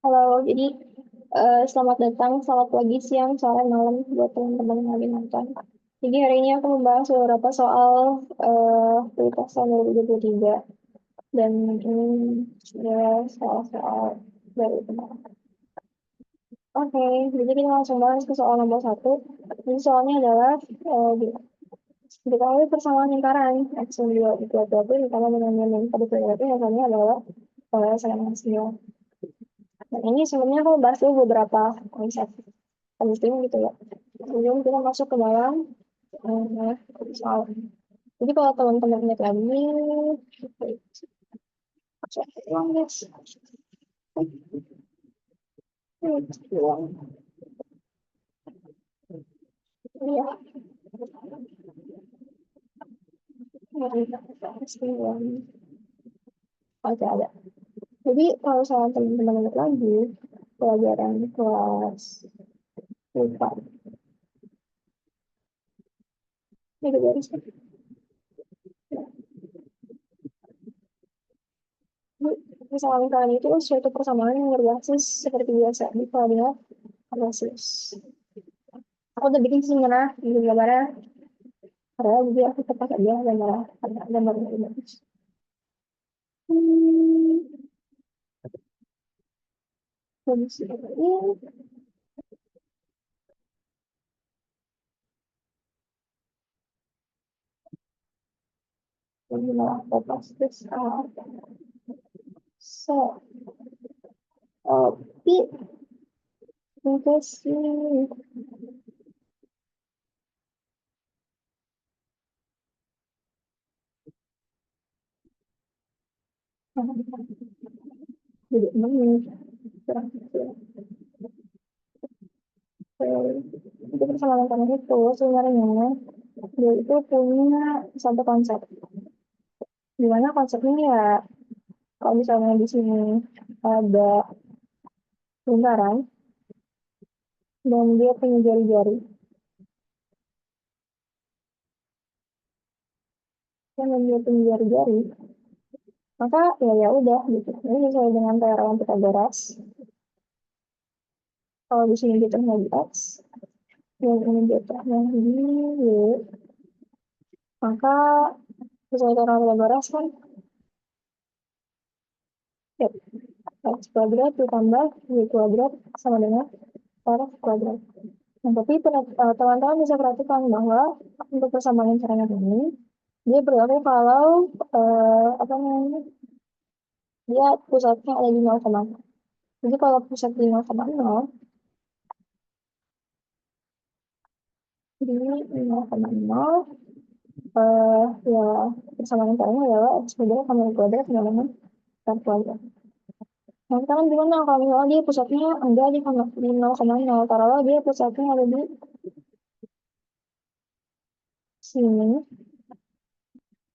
Halo, jadi selamat datang, selamat pagi, siang, sore, malam buat teman-teman yang lagi nonton. Jadi hari ini aku membahas beberapa soal pilpres tahun 2023 dan ini adalah soal-soal dari teman. Oke, jadi kita langsung bahas ke soal nomor satu. Jadi soalnya adalah diketahui persamaan lingkaran X2 ditambah dengan yang pada periode hasilnya adalah sama hasil. Dan ini sebenarnya aku bahas dulu beberapa konsep penting gitu ya. Sebelum kita masuk ke dalam soal. Jadi kalau teman-teman ingat lagi, cek ulang guys. Cek ulang. Iya, pasti ulang. Oke, ada. Jadi kalau misalnya teman-teman ingat lagi, pelajaran kelas lupa. Ini garis. Persamaan kalian itu suatu persamaan yang berbasis seperti biasa di koordinat basis. Aku udah bikin sebenarnya di gambarnya karena jadi aku tetap aja gambar ini bagus. Bagus ini malah fokus terus so tapi sih jadi ini itu persamaan kamu itu sebenarnya dia itu punya satu konsep di mana konsepnya ya kalau misalnya di sini ada lingkaran dan dia punya jari-jari dan dia punya jari-jari maka ya udah gitu ini sesuai dengan teorema Pythagoras kalau di sini jatuhnya di X yang ini jatuhnya di Y maka sesuai teorema Pythagoras kan ya, X kuadrat ditambah Y kuadrat sama dengan R kuadrat. Nah, tapi teman-teman bisa perhatikan bahwa untuk persamaan lingkaran ini dia berlaku kalau apa namanya dia pusatnya ada di 0,0. Jadi kalau pusat di 0,0 di 0,0 ya persamaan lingkarannya adalah X kuadrat sama Y kuadrat sama dengan R kuadrat. Nah, sekarang gimana kalau misalnya dia pusatnya enggak di 0,0, taruhlah dia pusatnya ada di sini,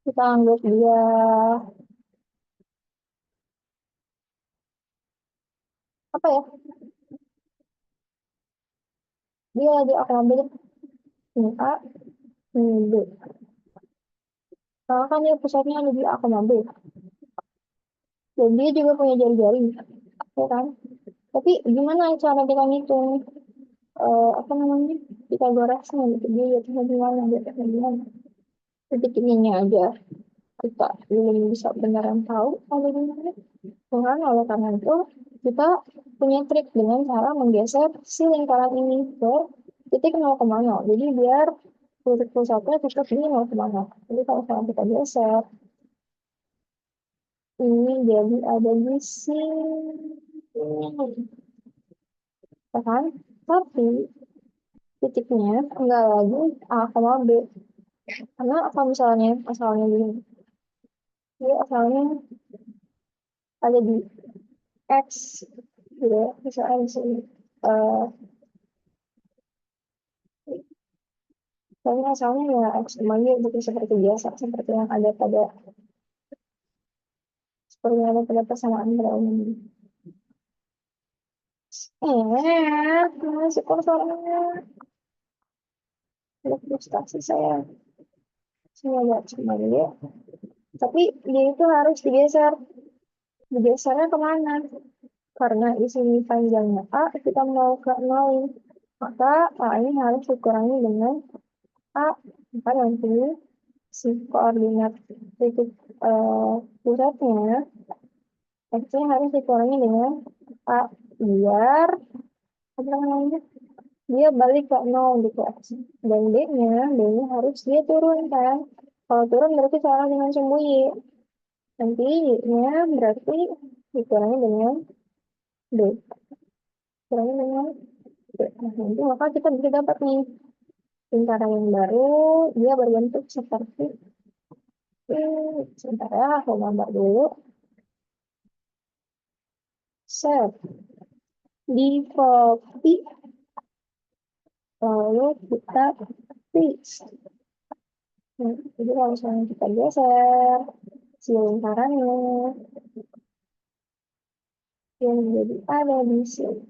kita anggap dia apa ya? Dia diakomodir ini A, ini B. Karena kan dia pusatnya ada di akomodir. Dan dia juga punya jari-jari, ya kan? Tapi gimana cara kita ngitung apa namanya? Kita goresnya gitu dia jatuhnya di mana, jatuhnya di mana? Titik ininya aja kita belum bisa beneran tahu ada di mana. Tuhan, oleh karena itu kita punya trik dengan cara menggeser si lingkaran ini ke titik 0,0. Jadi biar titik pusatnya tetap di 0,0. Jadi kalau misalnya kita geser, ini jadi ada di sini, ya kan? Tapi titiknya enggak lagi A sama B. Karena apa misalnya asalnya gini, dia asalnya ada di X, gitu ya. Misalnya di sini. Eh, Soalnya asalnya ya semuanya bukan seperti biasa, seperti yang ada pada persamaan pada umumnya. Masuk suaranya. Ada frustasi saya. Semoga cuma dia. Tapi dia itu harus digeser. Digesernya kemana? Karena di sini panjangnya A, kita mau ke nol. Maka A ini harus dikurangi dengan A. Maka nanti si koordinat titik pusatnya, X-nya harus dikurangi dengan A. Biar, apa namanya, dia balik ke nol gitu. Dan D-nya harus dia turun kan. Kalau turun berarti salah dengan sembunyi. Nanti Y-nya berarti dikurangi dengan D. Dikurangi dengan D. Nah, nanti maka kita bisa dapat nih lingkaran yang baru, dia berbentuk seperti ini. Sebentar ya, aku gambar dulu. Set. Di copy, lalu kita paste. Nah, jadi kalau misalnya kita geser si lingkarannya yang menjadi ada di sini.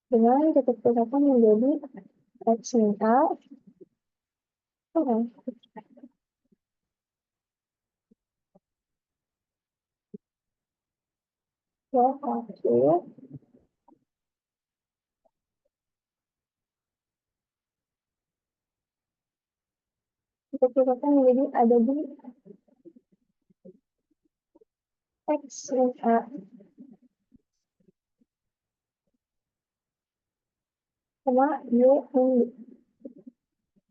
Dengan titik pusatnya menjadi X min A. Oke. Ya, oke. Titik pusatnya menjadi ada di X min A. Sama Y min B.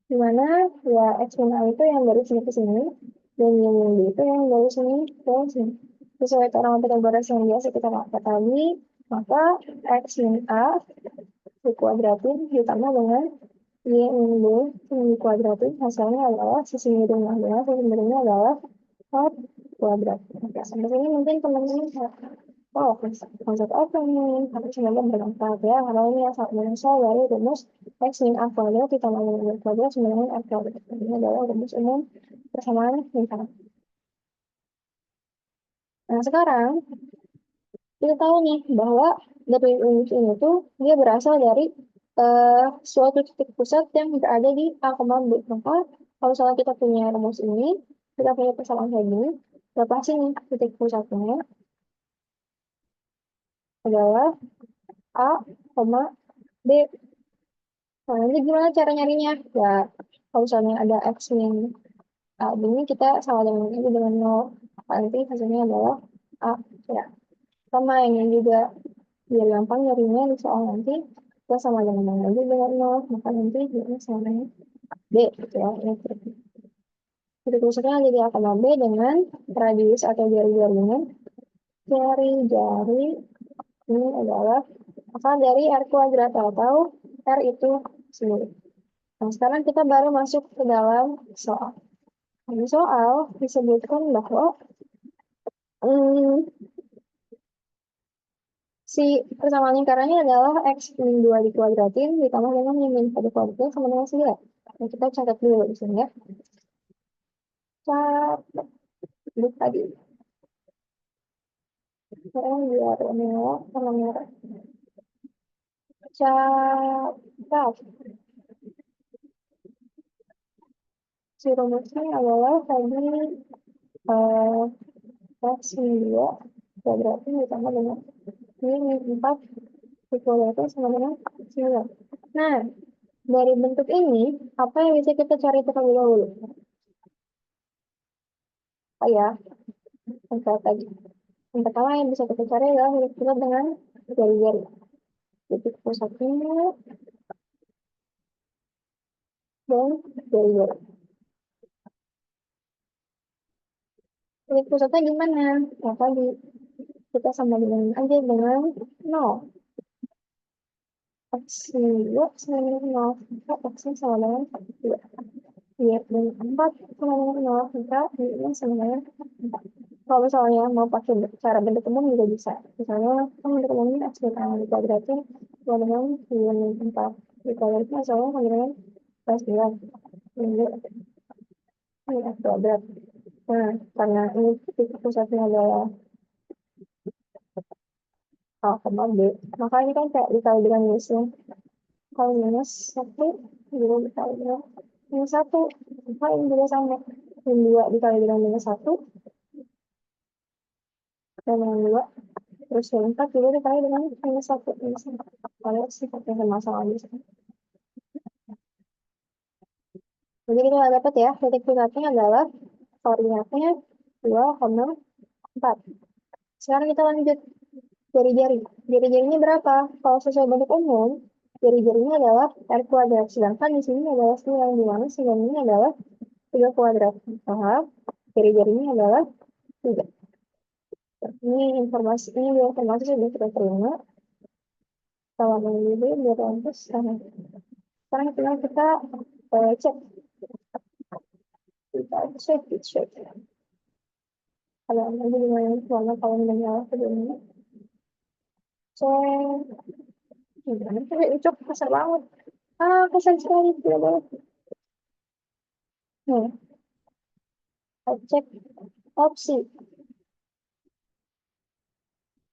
Dimana ya X min A itu yang dari sini ke sini, dan Y min B itu yang dari sini ke sini. Sesuai cara Pythagoras yang biasa kita ketahui, maka X min A dikuadratin ditambah dengan Y min B dikuadratin, hasilnya adalah sisi miringnya adalah sisi miringnya adalah 4 kuadrat. Oke, sampai sini mungkin teman-teman oh, konsep apa nih? Tapi semoga bermanfaat ya. Kalau ini yang sangat menyesal dari rumus X min A kuadrat ditambah dengan Y kuadrat sama dengan R kuadrat. Ini adalah rumus umum persamaan lingkaran. Nah, sekarang kita tahu nih bahwa dari rumus ini tuh dia berasal dari suatu titik pusat yang berada di A, B. Maka kalau misalnya kita punya rumus ini, kita punya persamaan kayak gini, berapa sih nih titik pusatnya adalah A, B. Nah, nanti gimana cara nyarinya? Ya, kalau misalnya ada X min A, ini kita sama dengan ini dengan 0. Nanti hasilnya adalah A. Ya, sama ini juga biar gampang nyarinya di soal nanti kita sama dengan yang lagi dengan 0, maka nanti ini sama dengan B gitu ya. Ini titik pusatnya jadi A, B dengan radius atau jari-jarinya. Jari-jari ini adalah akar dari R kuadrat atau R itu sendiri. Nah, sekarang kita baru masuk ke dalam soal. Di soal disebutkan bahwa hmm, si persamaan lingkarannya adalah X min 2 dikuadratin ditambah dengan Y min 1 dikuadratin sama dengan 9. Nah, kita catat dulu di sini ya. Catat dulu tadi. Sekarang biar merah sama merah. Catat. Si rumusnya adalah tadi eh, X min 2 dikuadratin ditambah dengan Y min 4 dikuadratin sama dengan 9. Nah, dari bentuk ini, apa yang bisa kita cari terlebih dahulu? Oh ya, angka tadi. Yang pertama yang bisa kita cari adalah huruf kita dengan jari-jari. Titik pusatnya dan jari-jari. Titik pusatnya gimana? Nah, tadi kita sama dengan aja dengan 0. X min 2 sama dengan 0. Maka X sama dengan 2. Iya, dan 4 sama dengan 0. Maka Y sama dengan 4. Kalau misalnya mau pakai cara bentuk umum juga bisa. Misalnya, kan bentuk umumnya X min A dikuadratin sama dengan Y min 4 dikuadratin sama dengan plus 9. Ini X kuadrat. Nah, karena ini titik pusatnya adalah A, B, maka ini kan kayak dikali dengan minusnya. Kalau minus 1, juga dikali dengan minus 1. Maka ini juga sama. Min 2 dikali dengan minus 1, dan yang dua. Terus yang empat juga dikali dengan minus satu. Minus satu. Kalau sih pakai sama-sama aja. Jadi kita dapat ya, titik pusatnya adalah koordinatnya 2,4. Sekarang kita lanjut jari-jari. Jari-jarinya berapa? Kalau sesuai bentuk umum, jari-jarinya adalah R kuadrat. Sedangkan di sini adalah 9, di mana 9 ini adalah 3 kuadrat. Maka jari-jarinya adalah 3. Ini informasi, ini dua informasi sudah kita terima. Kalau mau lebih, biar lantas sama. Sekarang tinggal kita cek. Kita cek. Kalau lagi dengan warna kalau menyala sebelumnya. Cek. Gimana sih, cok, kasar banget. Kasar sekali, tidak boleh. Nih, cek opsi.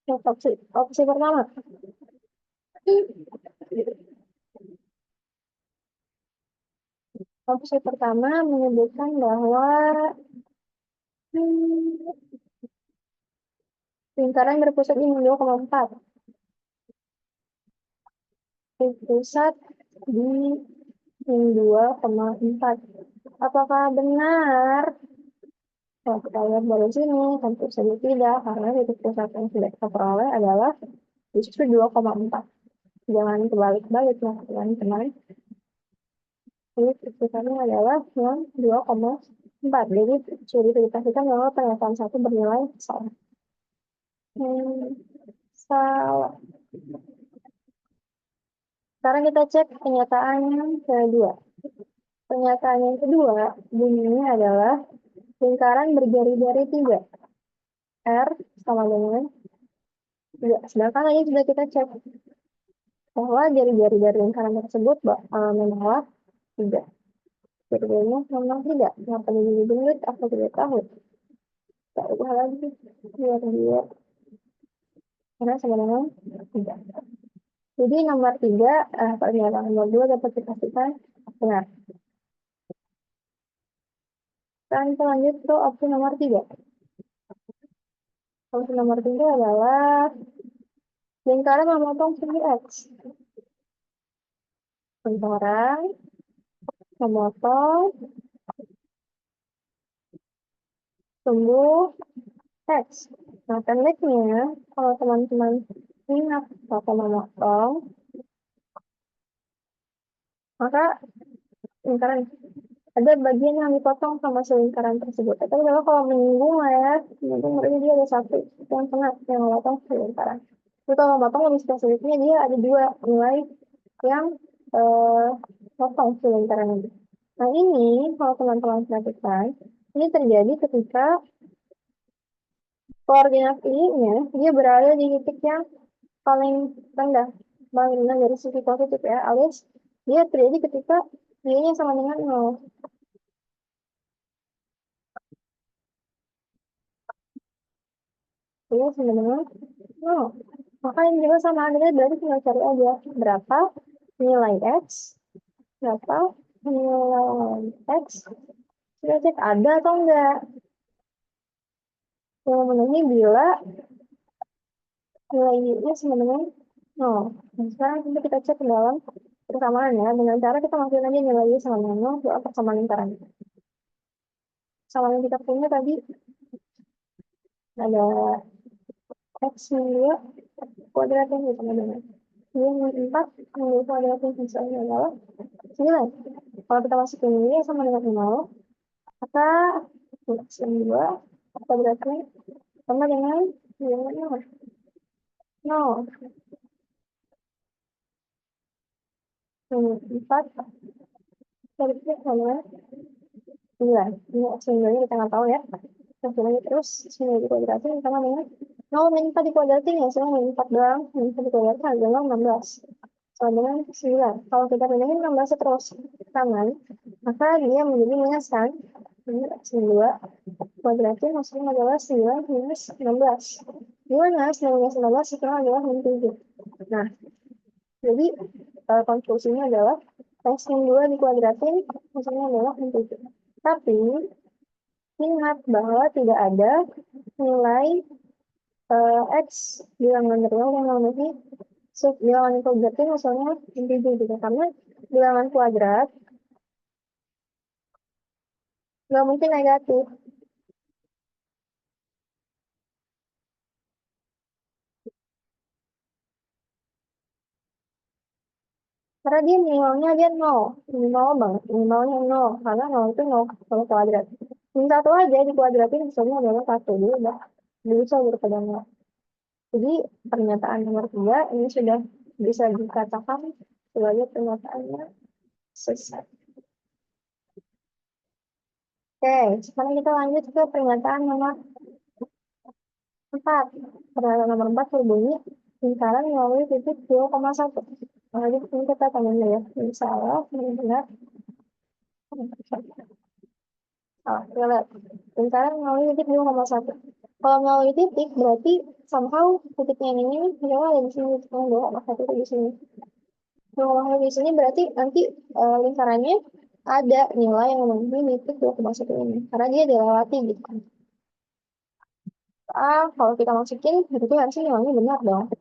Cek opsi. Opsi pertama. Opsi pertama menyebutkan bahwa hmm, lingkaran berpusat di 2,4. Berpusat di 2,4. Apakah benar? Kalau kita lihat dari sini, tentu saja tidak, karena titik pusat yang sudah kita peroleh adalah justru 2,4. Jangan kebalik-balik ya, teman-teman. Jadi titik pusatnya adalah yang 2,4. Jadi sudah dipastikan bahwa pernyataan satu bernilai salah. Salah. Sekarang kita cek pernyataan yang kedua. Pernyataan yang kedua bunyinya adalah lingkaran berjari-jari 3. R sama dengan 3. Sedangkan tadi sudah kita cek bahwa jari-jari dari lingkaran tersebut menolak 3. Jari-jarinya menolak 3. Kenapa jadi genit? Aku tidak tahu. Tak ubah lagi. Biar dia karena sama dengan 3. Jadi nomor 3, pernyataan nomor 2 dapat dipastikan benar. Sekarang kita lanjut ke opsi nomor 3. Opsi nomor 3 adalah lingkaran memotong segi X. Lingkaran memotong sumbu X. Nah, pendeknya, kalau teman-teman ingat kata memotong, maka lingkaran ada bagian yang dipotong sama selingkaran tersebut. Tapi kalau menyinggung lah ya, menyinggung berarti dia ada satu yang kena yang memotong selingkaran. Jadi kalau memotong lebih spesifiknya dia ada dua nilai yang potong selingkaran ini. Nah ini kalau teman-teman perhatikan, ini terjadi ketika koordinat I-nya dia berada di titik yang paling rendah, dari sisi positif ya, alias dia terjadi ketika Y-nya sama dengan 0. Y sama dengan 0. Maka yang juga sama adalah berarti tinggal cari aja berapa nilai X, berapa nilai X, kita cek ada atau enggak. Yang memenuhi bila nilai Y-nya sama dengan 0. Nah, sekarang kita cek ke dalam persamaan ya, dengan cara kita masukin aja nilai Y sama dengan 0 ke persamaan lingkaran. Sama yang kita punya tadi ada X min 2 kuadratnya sama dengan Y min 4 min 2 kuadratnya misalnya adalah 9. Kalau kita masukin Y sama dengan 0, maka X min 2 kuadratnya sama dengan Y min 0. 0 min 4 kuadratnya sama dengan 9. Ini X min 2 kita nggak tahu ya. Terus sini dikuadratin sama dengan 0 min 4 dikuadratin ya, sama min 4 doang. Min 4 dikuadratin adalah 16. Sama dengan 9. Kalau kita pindahin 16 terus ke kanan, maka dia menjadi minus kan. Ini X min 2 kuadratin maksudnya adalah 9 minus 16. Gimana 9 minus 16 itu adalah min 7. Nah, jadi konklusinya adalah X min 2 dikuadratin maksudnya adalah min 7. Tapi ingat bahwa tidak ada nilai X bilangan real yang memenuhi bilangan kuadratnya misalnya integer gitu. Karena bilangan kuadrat nggak mungkin negatif. Karena dia minimalnya dia nol, minimal banget, minimalnya nol, karena nol itu nol kalau kuadrat. Ini satu aja dikuadratin misalnya adalah satu, dia udah bisa daripada nol. Jadi pernyataan nomor tiga ini sudah bisa dikatakan sebagai pernyataannya sesat. Oke, sekarang kita lanjut ke pernyataan nomor empat. Pernyataan nomor empat berbunyi lingkaran melalui titik 2,1. Nah, jadi ini kita tanya dulu ya. Ini salah, ini benar. Salah, kita lihat. Lingkaran melalui titik 2,1. Kalau melalui titik, berarti somehow titiknya ini misalnya ada di sini, titiknya 2,1 itu di sini. 2,1 di sini berarti nanti lingkarannya ada nilai yang memenuhi titik 2,1 ini. Karena dia dilewati gitu kan. Kalau kita masukin, berarti harusnya nilainya benar dong.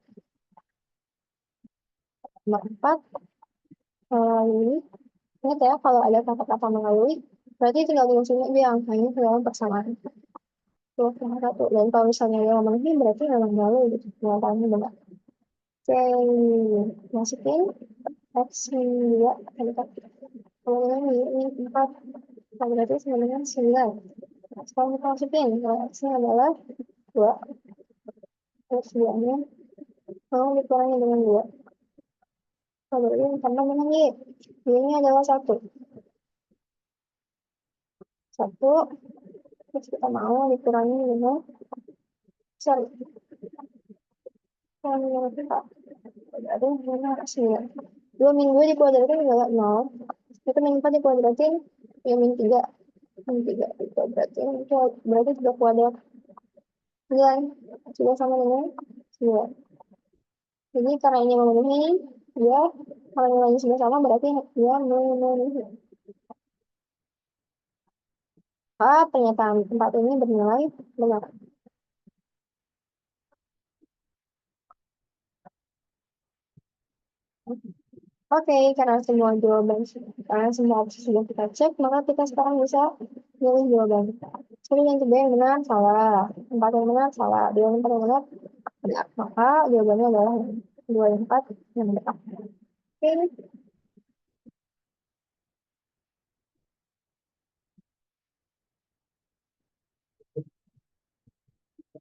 Nomor 4, melalui. Ingat ya, kalau ada kata-kata melalui, berarti tinggal dimasukin aja angkanya ke dalam persamaan. 2,1. Dan kalau misalnya dia memenuhi, berarti memang melalui gitu. Jawabannya benar. Oke, masukin X min 2 kali kali. Kalau ini 4, berarti sama dengan 9. Nah, sekarang kita masukin, kalau X-nya adalah 2, X 2-nya mau dikurangi dengan 2. Kalau ini tambah dengan Y. Y-nya adalah 1. 1, terus kita mau dikurangi dengan, sorry, kurangi dengan 4. Berarti mana 9. 2 min 2 dikuadratin adalah 0. Itu min 4 dikuadratin, ya min 3. Min 3 dikuadratin, itu berarti sudah kuadrat 9. Sudah sama dengan 9. Jadi karena ini memenuhi, ya, kalau nilainya sudah sama berarti dia memenuhi. Pernyataan tempat ini bernilai benar. Oke, karena semua opsi sudah kita cek, maka kita sekarang bisa pilih jawaban. Jadi yang tiga yang benar salah, empat yang benar salah, dua yang empat yang benar benar. Maka jawabannya adalah dua yang empat yang benar. Oke,